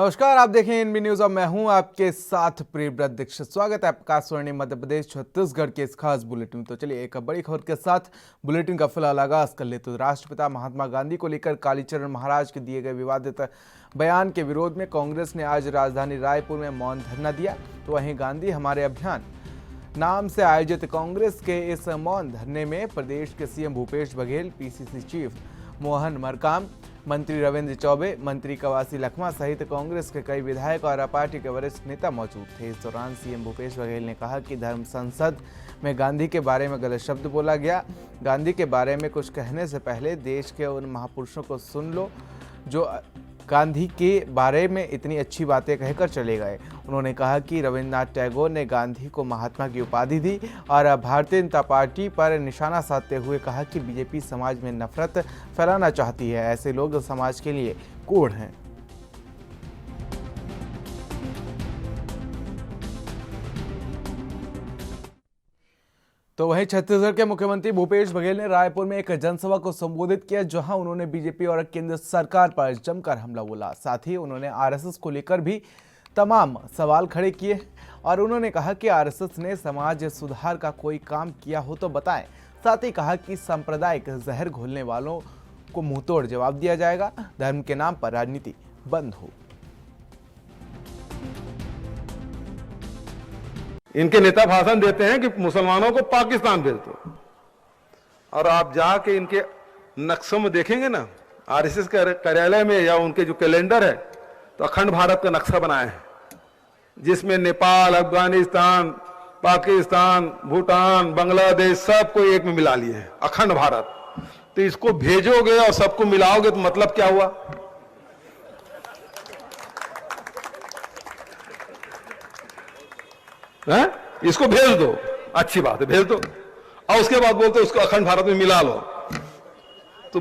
नमस्कार, आप देखें एनबी न्यूज और मैं हूं आपके साथ प्रियव्रत दीक्षित। स्वागत है आपका स्वर्णिम मध्य प्रदेश छत्तीसगढ़ के इस खास बुलेटिन में। तो चलिए एक बड़ी खबर के साथ बुलेटिन का फिलहाल आगाज कर ले। तो राष्ट्रपिता महात्मा गांधी को लेकर कालीचरण महाराज के दिए गए विवादित बयान के विरोध में कांग्रेस ने आज राजधानी रायपुर में मौन धरना दिया। तो वहीं गांधी हमारे अभियान नाम से आयोजित कांग्रेस के इस मौन धरने में प्रदेश के CM Bhupesh Baghel, PCC chief Mohan Markam, मंत्री रविंद्र चौबे, मंत्री कवासी लखमा सहित कांग्रेस के कई विधायक और पार्टी के वरिष्ठ नेता मौजूद थे। इस दौरान सीएम भूपेश बघेल ने कहा कि धर्म संसद में गांधी के बारे में गलत शब्द बोला गया। गांधी के बारे में कुछ कहने से पहले देश के उन महापुरुषों को सुन लो जो गांधी के बारे में इतनी अच्छी बातें कहकर चले गए। उन्होंने कहा कि रविन्द्रनाथ टैगोर ने गांधी को महात्मा की उपाधि दी और भारतीय जनता पार्टी पर निशाना साधते हुए कहा कि बीजेपी समाज में नफरत फैलाना चाहती है। ऐसे लोग समाज के लिए कोढ़ हैं। तो वहीं छत्तीसगढ़ के मुख्यमंत्री भूपेश बघेल ने रायपुर में एक जनसभा को संबोधित किया, जहां उन्होंने बीजेपी और केंद्र सरकार पर जमकर हमला बोला। साथ ही उन्होंने आरएसएस को लेकर भी तमाम सवाल खड़े किए और उन्होंने कहा कि आरएसएस ने समाज सुधार का कोई काम किया हो तो बताएं। साथ ही कहा कि सांप्रदायिक जहर घोलने वालों को मुंहतोड़ जवाब दिया जाएगा। धर्म के नाम पर राजनीति बंद हो। इनके नेता भाषण देते हैं कि मुसलमानों को पाकिस्तान भेज दो, और आप जाके इनके नक्शों में देखेंगे ना, आरएसएस कार्यालय में या उनके जो कैलेंडर है, तो अखंड भारत का नक्शा बनाए हैं, जिसमें नेपाल, अफगानिस्तान, पाकिस्तान, भूटान, बांग्लादेश सबको एक में मिला लिए हैं, अखंड भारत। तो इसको भेजोगे और सबको मिलाओगे तो मतलब क्या हुआ? है? इसको भेज दो, अच्छी बात है, भेज दो, और उसके बाद बोलते उसको अखंड भारत में मिला लो। तो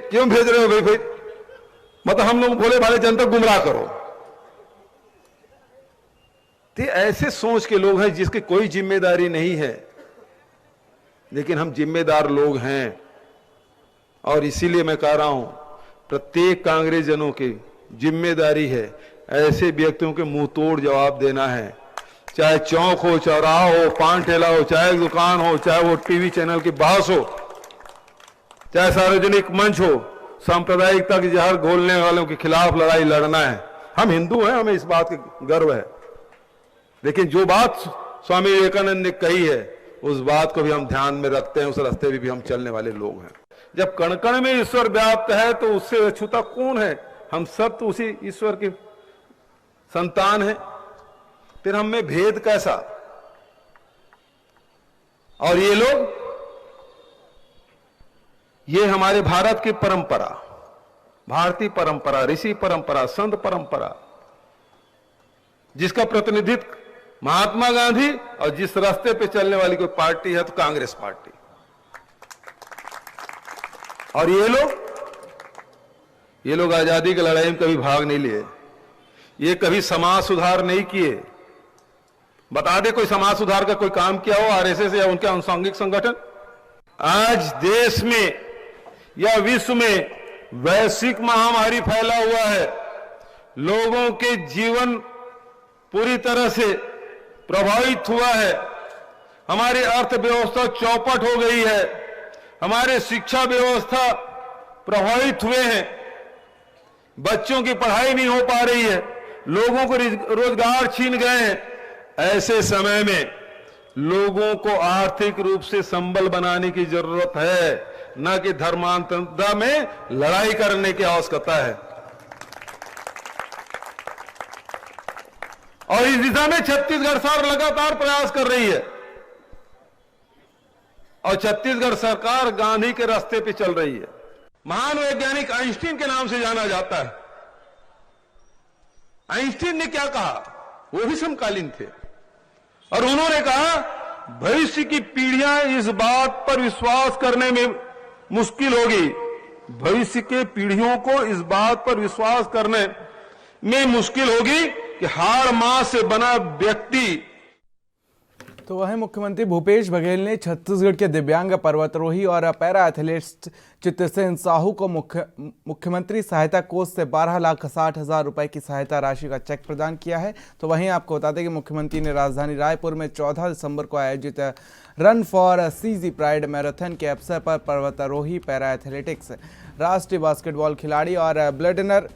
क्यों भेज रहे हो भाई? मतलब हम लोग भोले भाले जनता गुमराह करो। तो ऐसे सोच के लोग हैं जिसकी कोई जिम्मेदारी नहीं है, लेकिन हम जिम्मेदार लोग हैं। और इसीलिए मैं कह रहा हूं, प्रत्येक कांग्रेस जनों की जिम्मेदारी है ऐसे व्यक्तियों के मुंह तोड़ जवाब देना है। चाहे चौक हो, चौराहा हो, पान ठेला हो, चाहे दुकान हो, चाहे वो टीवी चैनल की बहस हो, चाहे सार्वजनिक मंच हो, सांप्रदायिकता की जहर घोलने वालों के खिलाफ लड़ाई लड़ना है। हम हिंदू हैं, हमें इस बात का गर्व है, लेकिन जो बात स्वामी विवेकानंद ने कही है उस बात को भी हम ध्यान में रखते हैं, उस रास्ते भी हम चलने वाले लोग हैं। जब कण कण में ईश्वर व्याप्त है तो उससे अछूता कौन है? हम सब तो उसी ईश्वर के संतान हैं, फिर हम में भेद कैसा? और ये लोग, ये हमारे भारत की परंपरा, भारतीय परंपरा, ऋषि परंपरा, संत परंपरा, जिसका प्रतिनिधित्व महात्मा गांधी, और जिस रास्ते पे चलने वाली कोई पार्टी है तो कांग्रेस पार्टी। और ये लोग आजादी की लड़ाई में कभी भाग नहीं लिए, ये कभी समाज सुधार नहीं किए। बता दे कोई समाज सुधार का कोई काम किया हो आरएसएस या उनके अनुषंगिक संगठन? आज देश में या विश्व में वैश्विक महामारी फैला हुआ है, लोगों के जीवन पूरी तरह से प्रभावित हुआ है, हमारी अर्थव्यवस्था चौपट हो गई है, हमारे शिक्षा व्यवस्था प्रभावित हुए हैं, बच्चों की पढ़ाई नहीं हो पा रही है, लोगों को रोजगार छीन गए हैं। ऐसे समय में लोगों को आर्थिक रूप से संबल बनाने की जरूरत है, न कि धर्मांतरता में लड़ाई करने की आवश्यकता है। और इस दिशा में छत्तीसगढ़ सरकार लगातार प्रयास कर रही है, और छत्तीसगढ़ सरकार गांधी के रास्ते पे चल रही है। महान वैज्ञानिक आइंस्टीन के नाम से जाना जाता है। आइंस्टीन ने क्या कहा? वो भी समकालीन थे, और उन्होंने कहा भविष्य की पीढ़ियां इस बात पर विश्वास करने में मुश्किल होगी, भविष्य के पीढ़ियों को इस बात पर विश्वास करने में मुश्किल होगी कि हाड़ मांस से बना व्यक्ति तो वहीं मुख्यमंत्री भूपेश बघेल ने छत्तीसगढ़ के दिव्यांग पर्वतारोही और पैरा एथलीट चित्रसेन साहू को मुख्यमंत्री सहायता कोष से 12,60,000 रुपए की सहायता राशि का चेक प्रदान किया है। तो वहीं आपको बता दें कि मुख्यमंत्री ने राजधानी रायपुर में 14 दिसंबर को आयोजित run for CG pride marathon के अवसर पर पर्वतारोही, पैरा एथलेटिक्स, राष्ट्रीय बास्केटबॉल खिलाड़ी और ब्लेडनर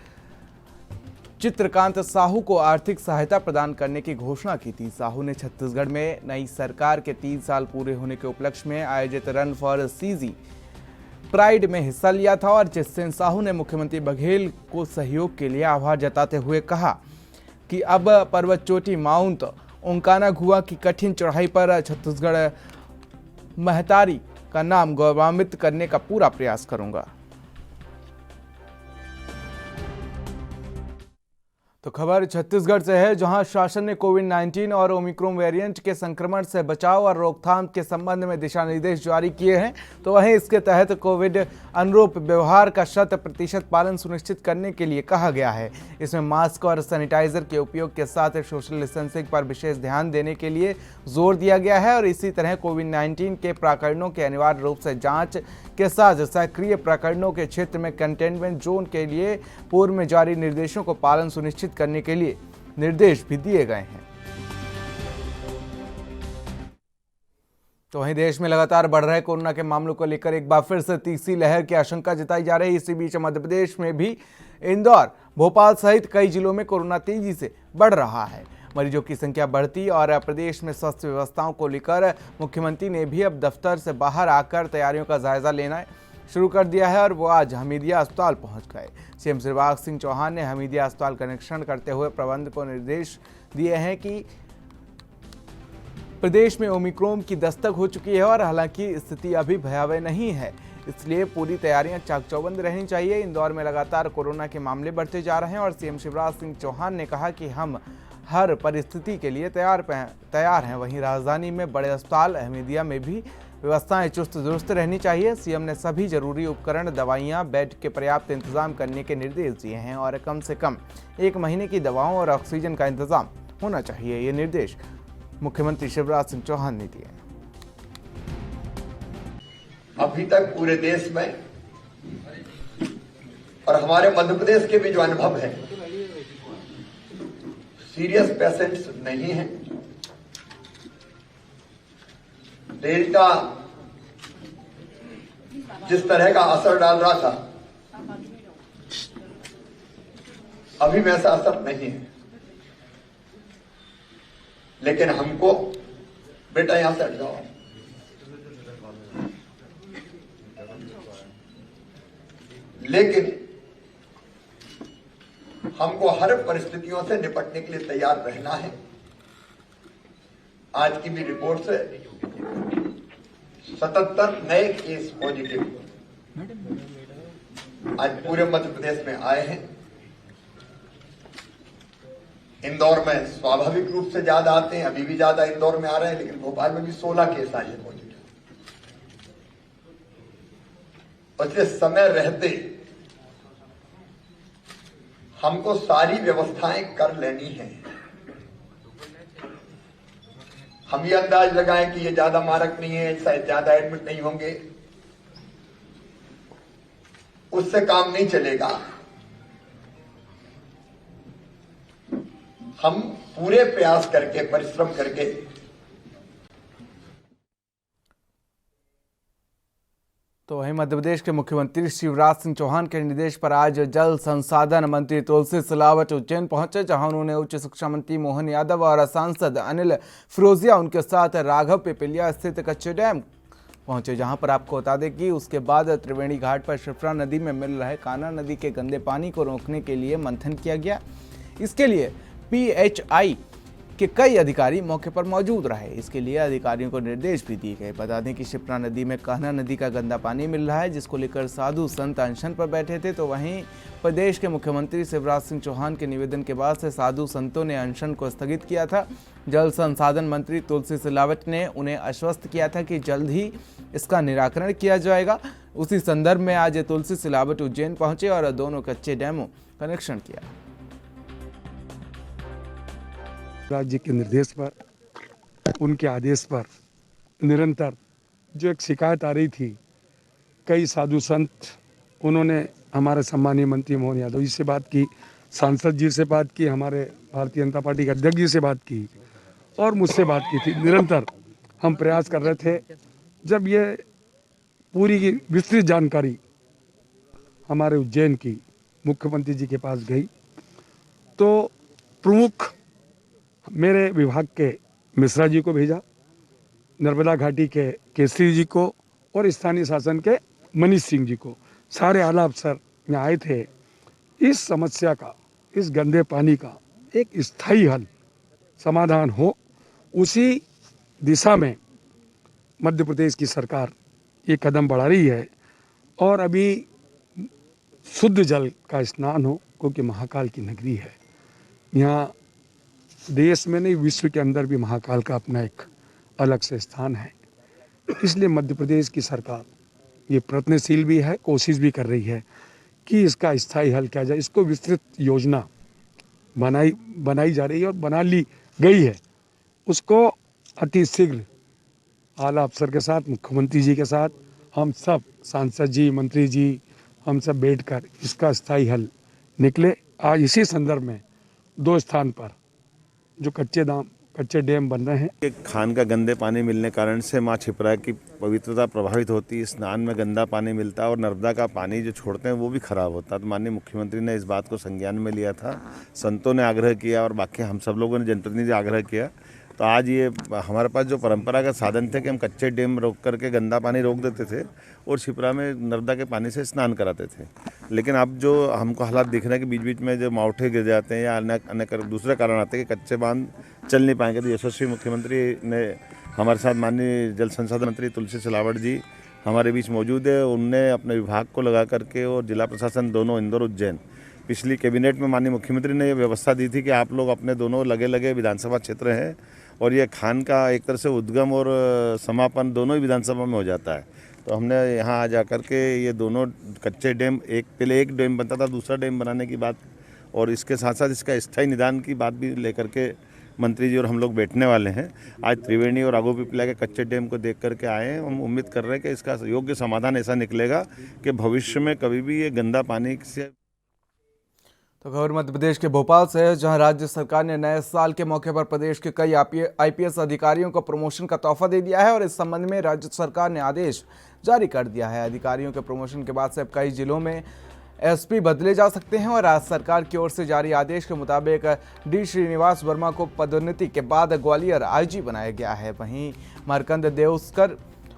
चित्रकांत साहू को आर्थिक सहायता प्रदान करने की घोषणा की थी। साहू ने छत्तीसगढ़ में नई सरकार के 3 साल पूरे होने के उपलक्ष्य में आयोजित रन फॉर सीजी प्राइड में हिस्सा लिया था और चित्रसेन साहू ने मुख्यमंत्री बघेल को सहयोग के लिए आभार जताते हुए कहा कि अब पर्वत चोटी माउंट ओंकानागुआ की कठिन चढ़ाई पर छत्तीसगढ़ महतारी का नाम गौरवान्वित करने का पूरा प्रयास करूंगा। तो खबर छत्तीसगढ़ से है, जहां शासन ने कोविड-19 और ओमिक्रॉन वेरिएंट के संक्रमण से बचाव और रोकथाम के संबंध में दिशा निर्देश जारी किए हैं। तो वहीं इसके तहत कोविड अनुरूप व्यवहार का 100% पालन सुनिश्चित करने के लिए कहा गया है। इसमें मास्क और सैनिटाइजर के उपयोग के साथ सोशल डिस्टेंसिंग पर विशेष ध्यान देने के लिए जोर दिया गया है और इसी तरह कोविड-19 के प्रकरणों के अनिवार्य रूप से जाँच के साथ सक्रिय प्रकरणों के क्षेत्र में कंटेनमेंट जोन के लिए पूर्व में जारी निर्देशों को पालन सुनिश्चित करने के लिए निर्देश भी दिए गए हैं। तो वहीं देश में लगातार बढ़ रहे कोरोना के मामलों को लेकर एक बार फिर से तीसरी लहर की आशंका जताई जा रही है। इसी बीच मध्य प्रदेश में भी इंदौर, भोपाल सहित कई जिलों में कोरोना तेजी से बढ़ रहा है। मरीजों की संख्या बढ़ती और प्रदेश में स्वास्थ्य व्यवस्थाओं को लेकर मुख्यमंत्री ने भी अब दफ्तर से बाहर आकर तैयारियों का जायजा लेना शुरू कर दिया है और वो आज हमीदिया अस्पताल पहुंच गए। सीएम शिवराज सिंह चौहान ने हमीदिया अस्पताल का निरीक्षण करते हुए प्रबंधन को निर्देश दिए हैं कि प्रदेश में ओमिक्रॉन की दस्तक हो चुकी है और हालांकि स्थिति अभी भयावह नहीं है, इसलिए पूरी तैयारियां चाक-चौबंद रहनी चाहिए। इंदौर में लगातार कोरोना के मामले बढ़ते जा रहे हैं और सीएम शिवराज सिंह चौहान ने कहा कि हम हर परिस्थिति के लिए तैयार हैं। वहीं राजधानी में बड़े अस्पताल हमीदिया में भी व्यवस्थाएं चुस्त दुरुस्त रहनी चाहिए। सीएम ने सभी जरूरी उपकरण, दवाइयां, बेड के पर्याप्त इंतजाम करने के निर्देश दिए हैं और कम से कम 1 महीने की दवाओं और ऑक्सीजन का इंतजाम होना चाहिए। ये निर्देश मुख्यमंत्री शिवराज सिंह चौहान ने दिए। अभी तक पूरे देश में और हमारे मध्य प्रदेश के भी जो अनुभव है, सीरियस पेशेंट्स नहीं हैं। डेल्टा जिस तरह का असर डाल रहा था, अभी वैसा असर नहीं है। लेकिन हमको बेटा यहां से हट जाओ, लेकिन हमको हर परिस्थितियों से निपटने के लिए तैयार रहना है। आज की भी रिपोर्ट से 77 नए केस पॉजिटिव आज पूरे मध्य प्रदेश में आए हैं। इंदौर में स्वाभाविक रूप से ज्यादा आते हैं, अभी भी ज्यादा इंदौर में आ रहे हैं, लेकिन भोपाल में भी 16 केस आए हैं पॉजिटिव। इसलिए समय रहते हमको सारी व्यवस्थाएं कर लेनी है। हम ये अंदाज लगाएं कि ये ज्यादा मारक नहीं है, शायद ज्यादा एडमिट नहीं होंगे, उससे काम नहीं चलेगा। हम पूरे प्रयास करके, परिश्रम करके तो वहीं मध्य प्रदेश के मुख्यमंत्री शिवराज सिंह चौहान के निर्देश पर आज जल संसाधन मंत्री तुलसी सिलावट उज्जैन पहुंचे, जहां उन्होंने उच्च शिक्षा मंत्री मोहन यादव और सांसद अनिल फिरोजिया उनके साथ राघव पिपलिया स्थित कच्चे डैम पहुंचे, जहां पर आपको बता दें कि उसके बाद त्रिवेणी घाट पर शिप्रा नदी में मिल रहे कान्हा नदी के गंदे पानी को रोकने के लिए मंथन किया गया। इसके लिए PHI के कई अधिकारी मौके पर मौजूद रहे। इसके लिए अधिकारियों को निर्देश भी दिए गए। बता दें कि शिप्रा नदी में कान्हा नदी का गंदा पानी मिल रहा है, जिसको लेकर साधु संत अनशन पर बैठे थे। तो वहीं प्रदेश के मुख्यमंत्री शिवराज सिंह चौहान के निवेदन के बाद से साधु संतों ने अनशन को स्थगित किया था। जल संसाधन मंत्री तुलसी सिलावट ने उन्हें आश्वस्त किया था कि जल्द ही इसका निराकरण किया जाएगा। उसी संदर्भ में आज तुलसी सिलावट उज्जैन पहुंचे और दोनों कच्चे डैमों का निरीक्षण किया। राज्य के निर्देश पर उनके आदेश पर निरंतर जो एक शिकायत आ रही थी, कई साधु संत, उन्होंने हमारे सम्मानीय मंत्री मोहन यादव जी से बात की, सांसद जी से बात की, हमारे भारतीय जनता पार्टी के अध्यक्ष जी से बात की और मुझसे बात की थी। निरंतर हम प्रयास कर रहे थे। जब ये पूरी की विस्तृत जानकारी हमारे उज्जैन की मुख्यमंत्री जी के पास गई तो प्रमुख मेरे विभाग के मिश्रा जी को भेजा, नर्मदा घाटी के केसरी जी को और स्थानीय शासन के मनीष सिंह जी को। सारे आला अफसर यहाँ आए थे। इस समस्या का, इस गंदे पानी का एक स्थायी हल, समाधान हो, उसी दिशा में मध्य प्रदेश की सरकार ये कदम बढ़ा रही है। और अभी शुद्ध जल का स्नान हो, क्योंकि महाकाल की नगरी है। यहाँ देश में नहीं, विश्व के अंदर भी महाकाल का अपना एक अलग से स्थान है। इसलिए मध्य प्रदेश की सरकार ये प्रयत्नशील भी है, कोशिश भी कर रही है कि इसका स्थायी हल किया जाए। इसको विस्तृत योजना बनाई जा रही है और बना ली गई है। उसको अति शीघ्र आला अफसर के साथ, मुख्यमंत्री जी के साथ, हम सब सांसद जी, मंत्री जी, हम सब बैठकर इसका स्थायी हल निकले। आज इसी संदर्भ में 2 स्थान पर जो कच्चे डैम बन रहे हैं। खान का गंदे पानी मिलने कारण से माँ क्षिप्रा की पवित्रता प्रभावित होती है। स्नान में गंदा पानी मिलता है और नर्मदा का पानी जो छोड़ते हैं वो भी खराब होता है। तो माननीय मुख्यमंत्री ने इस बात को संज्ञान में लिया था, संतों ने आग्रह किया और बाकी हम सब लोगों ने, जनप्रतिनिधि आग्रह किया। तो आज ये हमारे पास जो परंपरागत साधन थे कि हम कच्चे डैम रोक करके गंदा पानी रोक देते थे और क्षिप्रा में नर्मदा के पानी से स्नान कराते थे। लेकिन अब जो हमको हालात दिख रहे हैं कि बीच बीच में जो मावठे गिर जाते हैं या अन्य दूसरे कारण आते हैं कि कच्चे बांध चल नहीं पाएंगे। तो यशस्वी मुख्यमंत्री ने हमारे साथ माननीय जल संसाधन मंत्री तुलसी सिलावट जी हमारे बीच मौजूद है। उनने अपने विभाग को लगा करके और जिला प्रशासन दोनों, इंदौर उज्जैन, पिछली कैबिनेट में माननीय मुख्यमंत्री ने ये व्यवस्था दी थी कि आप लोग अपने दोनों लगे लगे विधानसभा क्षेत्र हैं और ये खान का एक तरह से उद्गम और समापन दोनों ही विधानसभा में हो जाता है। तो हमने यहाँ आ जा कर के ये दोनों कच्चे डैम, पहले एक डैम बनता था, दूसरा डैम बनाने की बात और इसके साथ साथ इसका स्थायी निदान की बात भी लेकर के मंत्री जी और हम लोग बैठने वाले हैं। आज त्रिवेणी और आगोपीपला के कच्चे डैम को देख करके आए हैं। हम उम्मीद कर रहे हैं कि इसका योग्य समाधान ऐसा निकलेगा कि भविष्य में कभी भी ये गंदा पानी से। तो खबर मध्य प्रदेश के भोपाल से है, जहां राज्य सरकार ने नए साल के मौके पर प्रदेश के कई आईपीएस अधिकारियों को प्रमोशन का तोहफा दे दिया है और इस संबंध में राज्य सरकार ने आदेश जारी कर दिया है। अधिकारियों के प्रमोशन के बाद से अब कई जिलों में एसपी बदले जा सकते हैं और राज्य सरकार की ओर से जारी आदेश के मुताबिक डी श्रीनिवास वर्मा को पदोन्नति के बाद ग्वालियर आईजी बनाया गया है। वहीं मार्कंड देउस्कर,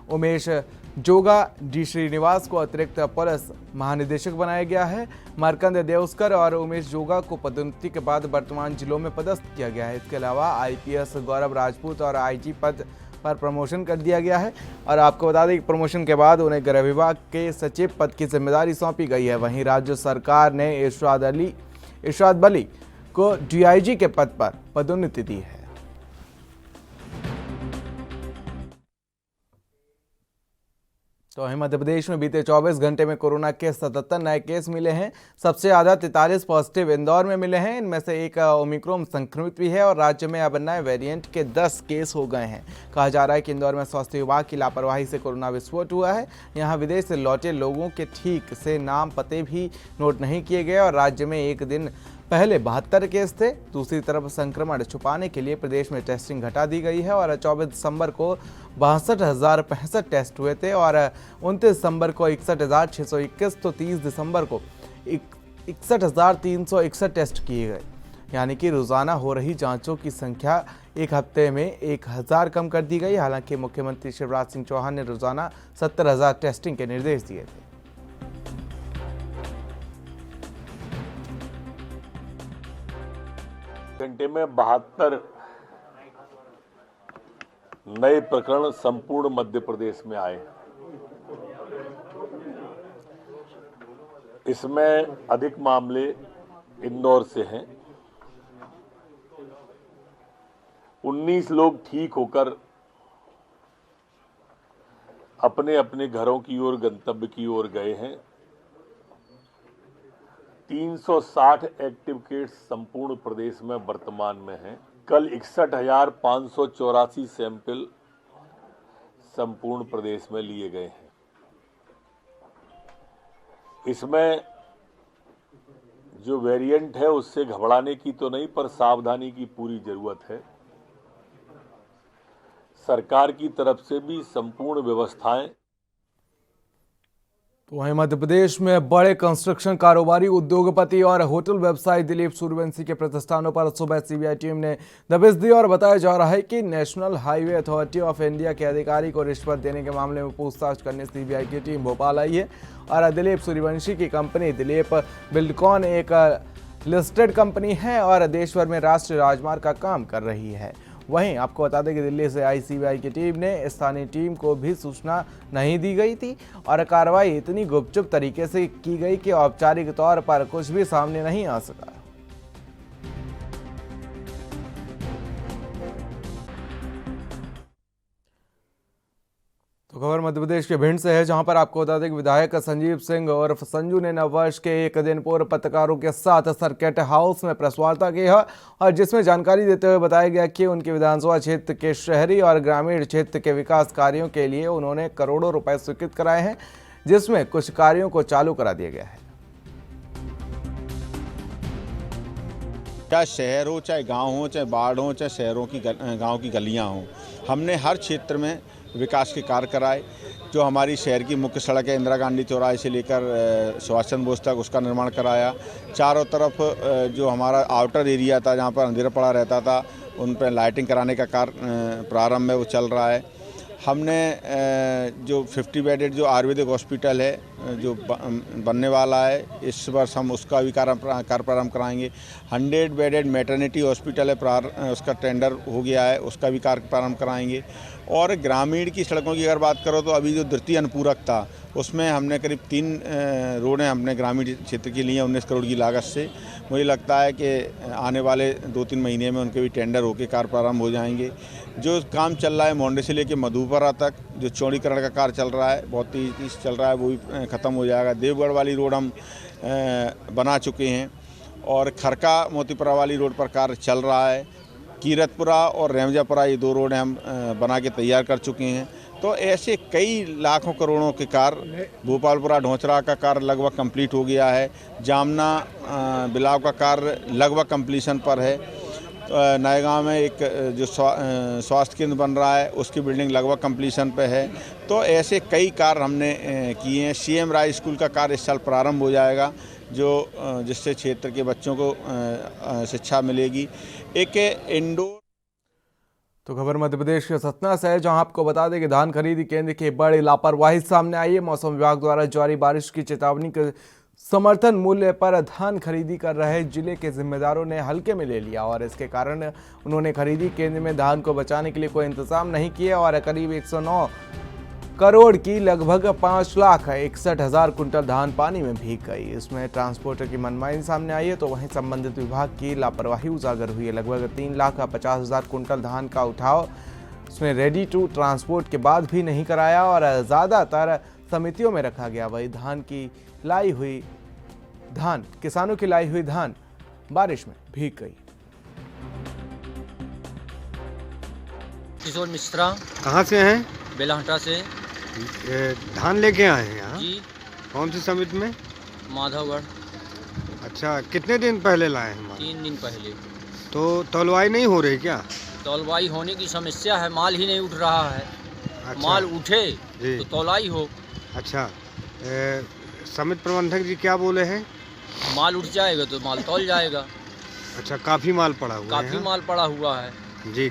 उमेश जोगा, डी श्रीनिवास को अतिरिक्त पुलिस महानिदेशक बनाया गया है। मार्कंड देउस्कर और उमेश जोगा को पदोन्नति के बाद वर्तमान जिलों में पदस्थ किया गया है। इसके अलावा आईपीएस गौरव राजपूत और आईजी पद पर प्रमोशन कर दिया गया है और आपको बता दें कि प्रमोशन के बाद उन्हें गृह विभाग के सचिव पद की जिम्मेदारी सौंपी गई है। वहीं राज्य सरकार ने इरशाद बली को डीआईजी के पद पर पदोन्नति दी है। तो वहीं मध्य प्रदेश में बीते 24 घंटे में कोरोना के 77 नए केस मिले हैं। सबसे ज़्यादा 43 पॉजिटिव इंदौर में मिले हैं। इनमें से एक ओमिक्रॉन संक्रमित भी है और राज्य में अब नए वेरिएंट के 10 केस हो गए हैं। कहा जा रहा है कि इंदौर में स्वास्थ्य विभाग की लापरवाही से कोरोना विस्फोट हुआ है। यहाँ विदेश से लौटे लोगों के ठीक से नाम पते भी नोट नहीं किए गए और राज्य में एक दिन पहले 72 केस थे। दूसरी तरफ संक्रमण छुपाने के लिए प्रदेश में टेस्टिंग घटा दी गई है और 24 दिसंबर को 62,065 टेस्ट हुए थे और 29 दिसंबर को 61,621, तो 30 दिसंबर को 61,361 टेस्ट किए गए। यानी कि रोज़ाना हो रही जांचों की संख्या एक हफ्ते में 1,000 कम कर दी गई। हालांकि मुख्यमंत्री शिवराज सिंह चौहान ने रोज़ाना 70,000 टेस्टिंग के निर्देश दिए थे। घंटे में 72 नए प्रकरण संपूर्ण मध्य प्रदेश में आए। इसमें अधिक मामले इंदौर से हैं। 19 लोग ठीक होकर अपने अपने घरों की ओर, गंतव्य की ओर गए हैं। 360 एक्टिव केस संपूर्ण प्रदेश में वर्तमान में हैं। कल 61,584 सैंपल संपूर्ण प्रदेश में लिए गए हैं। इसमें जो वेरिएंट है उससे घबराने की तो नहीं, पर सावधानी की पूरी जरूरत है। सरकार की तरफ से भी संपूर्ण व्यवस्थाएं। तो वहीं मध्य प्रदेश में बड़े कंस्ट्रक्शन कारोबारी, उद्योगपति और होटल व्यवसायी दिलीप सूर्यवंशी के प्रतिष्ठानों पर सुबह सीबीआई टीम ने दबिश दी और बताया जा रहा है कि national highway authority of India के अधिकारी को रिश्वत देने के मामले में पूछताछ करने सीबीआई की टीम भोपाल आई है। और दिलीप सूर्यवंशी की कंपनी दिलीप बिल्डकॉन एक लिस्टेड कंपनी है और देश भर में राष्ट्रीय राजमार्ग का काम कर रही है। वहीं आपको बता दें कि दिल्ली से आई सीबीआई की टीम ने स्थानीय टीम को भी सूचना नहीं दी गई थी और कार्रवाई इतनी गुपचुप तरीके से की गई कि औपचारिक तौर पर कुछ भी सामने नहीं आ सका। तो खबर मध्य प्रदेश के भिंड से है, जहां पर आपको बता दें कि विधायक संजीव सिंह और संजू ने नववर्ष के एक दिन पूर्व पत्रकारों के साथ सर्किट हाउस में प्रेस वार्ता की है और जिसमें जानकारी देते हुए बताया गया कि उनके विधानसभा क्षेत्र के शहरी और ग्रामीण क्षेत्र के विकास कार्यों के लिए उन्होंने करोड़ों रुपए स्वीकृत कराए हैं, जिसमें कुछ कार्यों को चालू करा दिया गया है। चाहे शहर हो, चाहे गांव हो, चाहे बाढ़ हो, चाहे शहरों की गांव की गलियां हों, हमने हर क्षेत्र में विकास के कार्य कराए। जो हमारी शहर की मुख्य सड़क है इंदिरा गांधी चौराहे से लेकर सुभाष चंद्र बोस तक, उसका निर्माण कराया। चारों तरफ जो हमारा आउटर एरिया था जहां पर अंधेरा पड़ा रहता था, उन पर लाइटिंग कराने का कार्य प्रारंभ में वो चल रहा है। हमने जो 50 बेडेड जो आयुर्वेदिक हॉस्पिटल है जो बनने वाला है, इस वर्ष हम उसका भी कार्य प्रारंभ कराएंगे। 100 बेडेड मैटरनिटी हॉस्पिटल है, उसका टेंडर हो गया है, उसका भी कार्य प्रारंभ कराएंगे। और ग्रामीण की सड़कों की अगर बात करो तो अभी जो द्वितीय अनुपूरक था उसमें हमने करीब 3 रोडें हमने ग्रामीण क्षेत्र के लिए 19 करोड़ की लागत से। मुझे लगता है कि आने वाले 2-3 महीने में उनके भी टेंडर होकर कार्य प्रारंभ हो जाएंगे। जो काम चल रहा है मोंडे से लेकर मधुपुरा तक, जो चौड़ीकरण का कार्य चल रहा है, बहुत तेज़ी से चल रहा है, वो भी ख़त्म हो जाएगा। देवगढ़ वाली रोड हम बना चुके हैं और खरका मोतीपुरा वाली रोड पर कार्य चल रहा है। कीरतपुरा और रेमजापुरा ये 2 रोडें हम बना के तैयार कर चुके हैं। तो ऐसे कई लाखों करोड़ों के कार्य, भोपालपुरा ढोंचरा का कार्य लगभग कंप्लीट हो गया है। जामना बिलाव का कार्य लगभग कंप्लीशन पर है। नए गाँव में एक जो स्वास्थ्य केंद्र बन रहा है उसकी बिल्डिंग लगभग कंप्लीशन पे है। तो ऐसे कई कार्य हमने किए हैं। CM राय स्कूल का कार्य इस साल प्रारंभ हो जाएगा, जो जिससे क्षेत्र के बच्चों को शिक्षा मिलेगी। एक इंडोर। तो खबर मध्य प्रदेश के सतना से है, जहां आपको बता दें कि धान खरीदी केंद्र की बड़ी लापरवाही सामने आई है। मौसम विभाग द्वारा जारी बारिश की चेतावनी के समर्थन मूल्य पर धान खरीदी कर रहे जिले के जिम्मेदारों ने हल्के में ले लिया और इसके कारण उन्होंने खरीदी केंद्र में धान को बचाने के लिए कोई इंतजाम नहीं किया और करीब 109 करोड़ की लगभग 5,61,000 कुंटल धान पानी में भीग गई। इसमें ट्रांसपोर्टर की मनमानी सामने आई है, तो वहीं संबंधित विभाग की लापरवाही उजागर हुई है। लगभग 3,50,000 कुंटल धान का उठाव उसमें रेडी टू ट्रांसपोर्ट के बाद भी नहीं कराया और ज़्यादातर समितियों में रखा गया। वही किसानों की लाई हुई धान बारिश में भीग गई। किशोर मिश्रा। कहाँ से हैं? बेलाहटा से। धान लेके आए हैं यहाँ? जी। कौन सी समिति में? माधवगढ़। अच्छा, कितने दिन पहले लाए हैं? 3 दिन पहले। तो तौलवाई नहीं हो रही क्या? तौलवाई होने की समस्या है, माल ही नहीं उठ रहा है। अच्छा। माल उठे तो तौलाई हो। अच्छा, समिति प्रबंधक जी क्या बोले हैं? माल उठ जाएगा तो माल तौल जाएगा। अच्छा, काफ़ी माल पड़ा हुआ है? काफ़ी माल पड़ा हुआ है जी।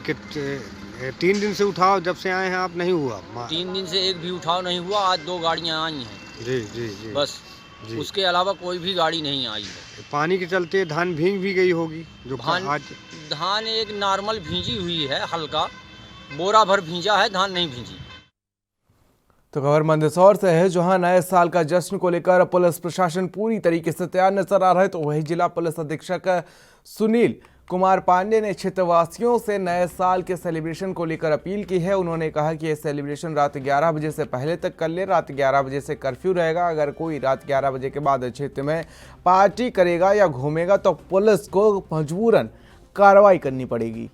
3 दिन से उठाव जब से आए हैं आप नहीं हुआ? 3 दिन से एक भी उठाव नहीं हुआ। आज 2 गाड़ियाँ आई हैं। जी जी जी। बस जी। उसके अलावा कोई भी गाड़ी नहीं आई है। पानी के चलते धान भीग भी गई होगी जो धान एक नॉर्मल भींजी हुई है, हल्का बोरा भर भींजा है, धान नहीं भींजी। तो खबर मंदसौर से है, जहां नए साल का जश्न को लेकर पुलिस प्रशासन पूरी तरीके से तैयार नजर आ रहा है। तो वही जिला पुलिस अधीक्षक सुनील कुमार पांडे ने क्षेत्रवासियों से नए साल के सेलिब्रेशन को लेकर अपील की है। उन्होंने कहा कि ये सेलिब्रेशन रात 11 बजे से पहले तक कर ले। रात 11 बजे से कर्फ्यू रहेगा। अगर कोई रात 11 बजे के बाद क्षेत्र में पार्टी करेगा या घूमेगा तो पुलिस को मजबूरन कार्रवाई करनी पड़ेगी।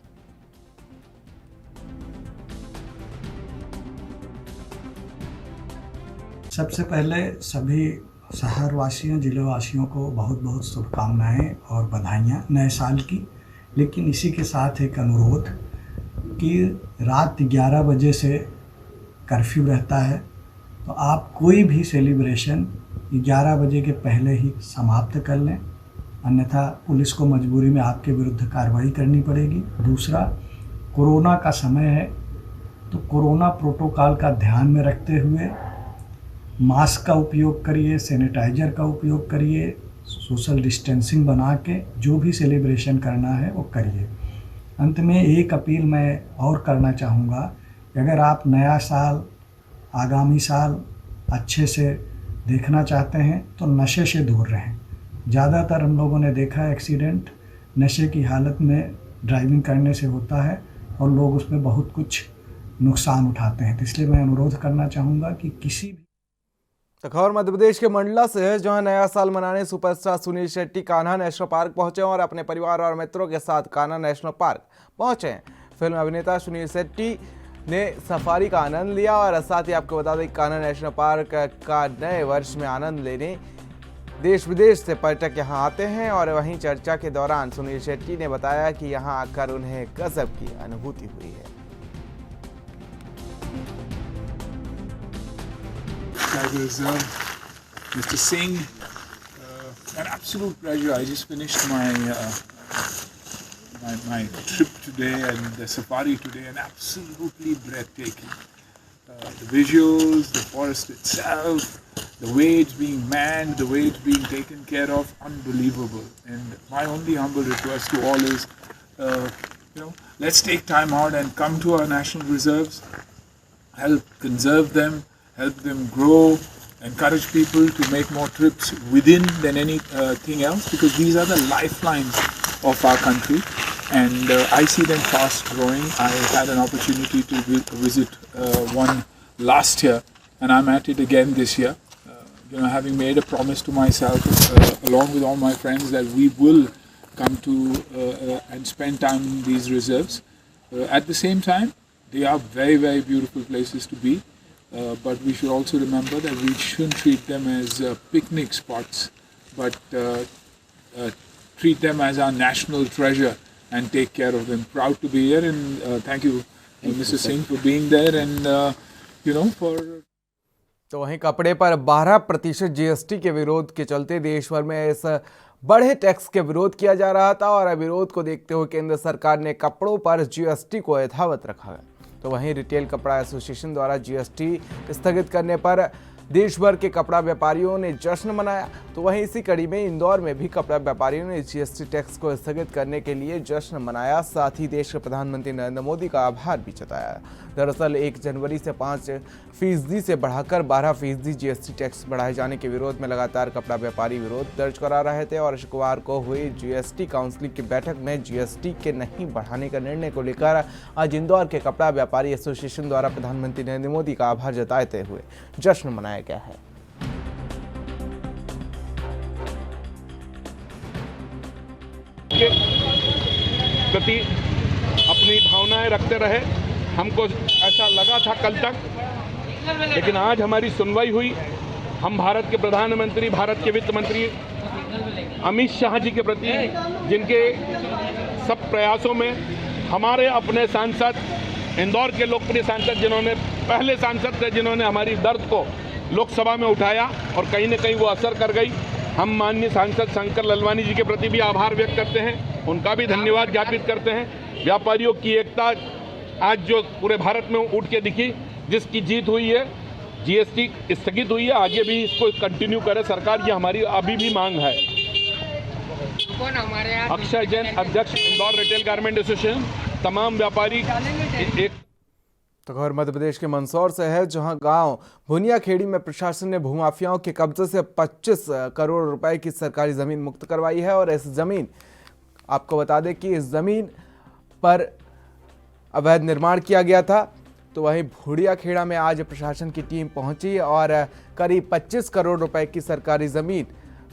सबसे पहले सभी शहरवासियों जिलेवासियों को बहुत बहुत शुभकामनाएं और बधाइयाँ नए साल की। लेकिन इसी के साथ एक अनुरोध कि रात 11 बजे से कर्फ्यू रहता है, तो आप कोई भी सेलिब्रेशन 11 बजे के पहले ही समाप्त कर लें, अन्यथा पुलिस को मजबूरी में आपके विरुद्ध कार्रवाई करनी पड़ेगी। दूसरा, कोरोना का समय है, तो कोरोना प्रोटोकॉल का ध्यान में रखते हुए मास्क का उपयोग करिए, सैनिटाइजर का उपयोग करिए, सोशल डिस्टेंसिंग बना के जो भी सेलिब्रेशन करना है वो करिए। अंत में एक अपील मैं और करना चाहूँगा कि अगर आप नया साल, आगामी साल अच्छे से देखना चाहते हैं तो नशे से दूर रहें। ज़्यादातर हम लोगों ने देखा है एक्सीडेंट नशे की हालत में ड्राइविंग करने से होता है और लोग उसमें बहुत कुछ नुकसान उठाते हैं। तो इसलिए मैं अनुरोध करना चाहूँगा कि किसी भी तो खबर मध्य प्रदेश के मंडला से है, जहां नया साल मनाने superstar Sunil Shetty Kanha national park पहुंचे और अपने परिवार और मित्रों के साथ कान्हा नेशनल पार्क पहुंचे। फिल्म अभिनेता सुनील शेट्टी ने सफारी का आनंद लिया और साथ ही आपको बता दें कान्हा नेशनल पार्क का नए वर्ष में आनंद लेने देश विदेश से पर्यटक यहां आते हैं। और वहीं चर्चा के दौरान सुनील शेट्टी ने बताया कि यहां आकर उन्हें गजब की अनुभूति हुई है। That was Mr. Singh. An absolute pleasure. I just finished my trip today and the safari today, and absolutely breathtaking. The visuals, the forest itself, the way it's being manned, the way it's being taken care of, unbelievable. And my only humble request to all is, let's take time out and come to our national reserves, help conserve them, help them grow, encourage people to make more trips within than anything else, because these are the lifelines of our country, and I see them fast growing. I had an opportunity to visit one last year, and I'm at it again this year. Having made a promise to myself, along with all my friends, that we will come to and spend time in these reserves. At the same time, they are very, very beautiful places to be. But we should also remember that we shouldn't treat them as picnic spots, but treat them as our national treasure and take care of them. Proud to be here, and thank you, Mr. Singh, for being there, and for. तो वहीं कपड़े पर 12% GST के विरोध के चलते देश भर में इस बड़े टैक्स के विरोध किया जा रहा था, और विरोध को देखते हुए केंद्र सरकार ने कपड़ों पर जीएसटी को यथावत रखा है। तो वहीं रिटेल कपड़ा एसोसिएशन द्वारा जीएसटी स्थगित करने पर देश भर के कपड़ा व्यापारियों ने जश्न मनाया। तो वहीं इसी कड़ी में इंदौर में भी कपड़ा व्यापारियों ने जीएसटी टैक्स को स्थगित करने के लिए जश्न मनाया। साथ ही देश के प्रधानमंत्री नरेंद्र मोदी का आभार भी जताया। दरअसल 1 जनवरी से 5% से बढ़ाकर 12% जीएसटी टैक्स बढ़ाए जाने के विरोध में लगातार कपड़ा व्यापारी विरोध दर्ज करा रहे थे, और शुक्रवार को हुई जीएसटी काउंसिल की बैठक में जीएसटी के नहीं बढ़ाने का निर्णय को लेकर आज इंदौर के कपड़ा व्यापारी एसोसिएशन द्वारा प्रधानमंत्री नरेंद्र मोदी का आभार जताते हुए जश्न मनाया गया है। के प्रति अपनी भावनाएं रखते रहे, हमको ऐसा लगा था कल तक, लेकिन आज हमारी सुनवाई हुई। हम भारत के प्रधानमंत्री, भारत के वित्त मंत्री अमित शाह जी के प्रति, जिनके सब प्रयासों में हमारे अपने सांसद, इंदौर के लोकप्रिय सांसद, जिन्होंने पहले सांसद थे, जिन्होंने हमारी दर्द को लोकसभा में उठाया और कहीं न कहीं वो असर कर गई। हम माननीय सांसद शंकर ललवानी जी के प्रति भी आभार व्यक्त करते हैं, उनका भी धन्यवाद ज्ञापित करते हैं। व्यापारियों की एकता आज जो पूरे भारत में उठ के दिखी, जिसकी जीत हुई है, जीएसटी स्थगित हुई है, आगे भी इसको कंटिन्यू करे सरकार, ये हमारी अभी भी मांग है। अक्षय जैन, अध्यक्ष इंदौर रिटेल गारमेंट एसोसिएशन, तमाम व्यापारी एक। तो खबर मध्य प्रदेश के मंदसौर से है, जहां गांव भुनियाखेड़ी में प्रशासन ने भूमाफियाओं के कब्जे से 25 करोड़ रुपए की सरकारी जमीन मुक्त करवाई है। और इस जमीन, आपको बता दें कि इस जमीन पर अवैध निर्माण किया गया था। तो वहीं भुनियाखेड़ा में आज प्रशासन की टीम पहुंची और करीब 25 करोड़ रुपए की सरकारी जमीन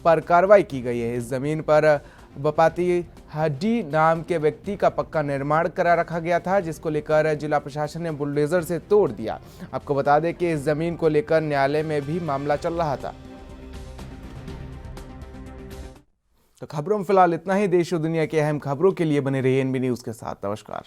पर कार्रवाई की गई है। इस जमीन पर बपाती हड्डी नाम के व्यक्ति का पक्का निर्माण करा रखा गया था, जिसको लेकर जिला प्रशासन ने बुलडोजर से तोड़ दिया। आपको बता दें कि इस जमीन को लेकर न्यायालय में भी मामला चल रहा था। तो खबरों में फिलहाल इतना ही। देश और दुनिया की अहम खबरों के लिए बने रहिए एनबी न्यूज के साथ। नमस्कार।